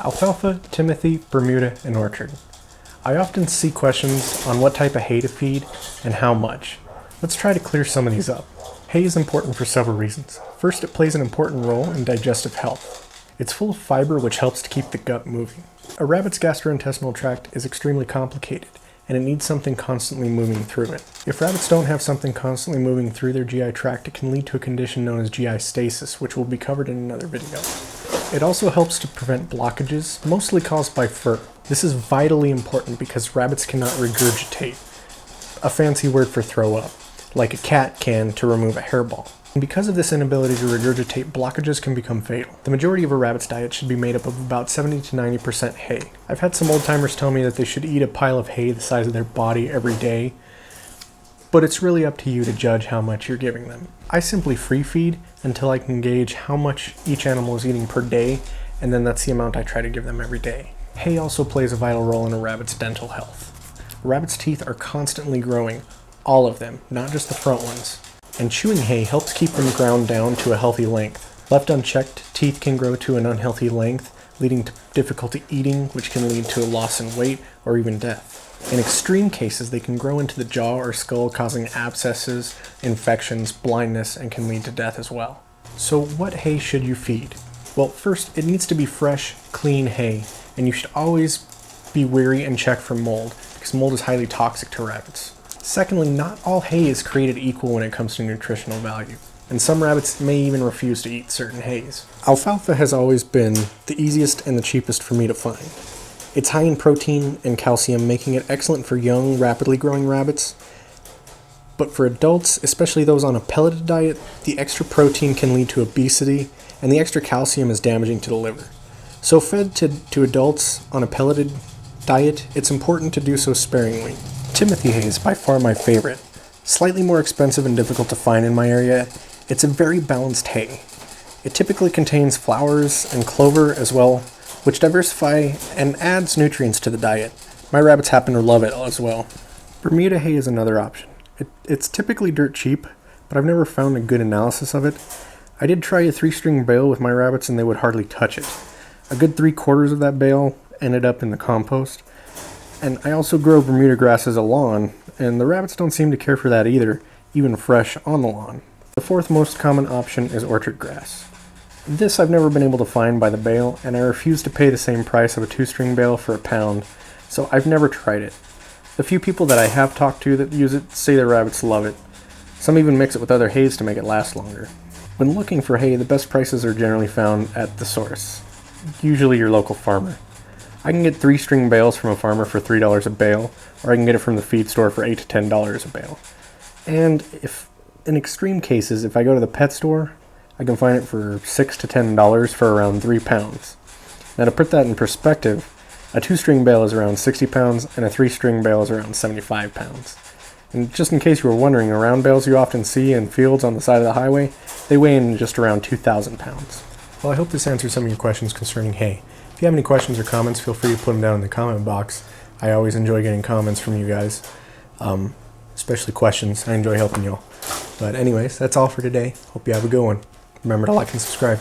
Alfalfa, Timothy, Bermuda, and orchard. I often see questions on what type of hay to feed and how much. Let's try to clear some of these up. Hay is important for several reasons. First, it plays an important role in digestive health. It's full of fiber, which helps to keep the gut moving. A rabbit's gastrointestinal tract is extremely complicated, and it needs something constantly moving through it. If rabbits don't have something constantly moving through their GI tract, it can lead to a condition known as GI stasis, which will be covered in another video. It also helps to prevent blockages, mostly caused by fur. This is vitally important because rabbits cannot regurgitate, a fancy word for throw up, like a cat can to remove a hairball. And because of this inability to regurgitate, blockages can become fatal. The majority of a rabbit's diet should be made up of about 70 to 90% hay. I've had some old timers tell me that they should eat a pile of hay the size of their body every day, but it's really up to you to judge how much you're giving them. I simply free feed until I can gauge how much each animal is eating per day, and then that's the amount I try to give them every day. Hay also plays a vital role in a rabbit's dental health. A rabbit's teeth are constantly growing, all of them, not just the front ones. And chewing hay helps keep them ground down to a healthy length. Left unchecked, teeth can grow to an unhealthy length, leading to difficulty eating, which can lead to a loss in weight or even death. In extreme cases, they can grow into the jaw or skull, causing abscesses, infections, blindness, and can lead to death as well. So what hay should you feed? Well, first, it needs to be fresh, clean hay, and you should always be wary and check for mold, because mold is highly toxic to rabbits. Secondly, not all hay is created equal when it comes to nutritional value, and some rabbits may even refuse to eat certain hays. Alfalfa has always been the easiest and the cheapest for me to find. It's high in protein and calcium, making it excellent for young, rapidly growing rabbits. But for adults, especially those on a pelleted diet, the extra protein can lead to obesity, and the extra calcium is damaging to the liver. So fed to adults on a pelleted diet, it's important to do so sparingly. Timothy hay is by far my favorite. Slightly more expensive and difficult to find in my area, it's a very balanced hay. It typically contains flowers and clover as well, which diversify and adds nutrients to the diet. My rabbits happen to love it as well. Bermuda hay is another option. It's typically dirt cheap, but I've never found a good analysis of it. I did try a 3-string bale with my rabbits and they would hardly touch it. A good 3/4 of that bale ended up in the compost. And I also grow Bermuda grass as a lawn, and the rabbits don't seem to care for that either, even fresh on the lawn. The fourth most common option is orchard grass. This I've never been able to find by the bale, and I refuse to pay the same price of a 2-string bale for a pound, so I've never tried it. The few people that I have talked to that use it say their rabbits love it. Some even mix it with other hays to make it last longer. When looking for hay, the best prices are generally found at the source, usually your local farmer. I can get 3-string bales from a farmer for $3 a bale, or I can get it from the feed store for $8 to $10 a bale. And in extreme cases, if I go to the pet store, I can find it for $6 to $10 for around 3 pounds. Now to put that in perspective, a 2-string bale is around 60 pounds and a 3-string bale is around 75 pounds. And just in case you were wondering, around bales you often see in fields on the side of the highway, they weigh in just around 2,000 pounds. Well, I hope this answers some of your questions concerning hay. If you have any questions or comments, feel free to put them down in the comment box. I always enjoy getting comments from you guys, especially questions. I enjoy helping y'all. But anyways, that's all for today. Hope you have a good one. Remember to like and subscribe.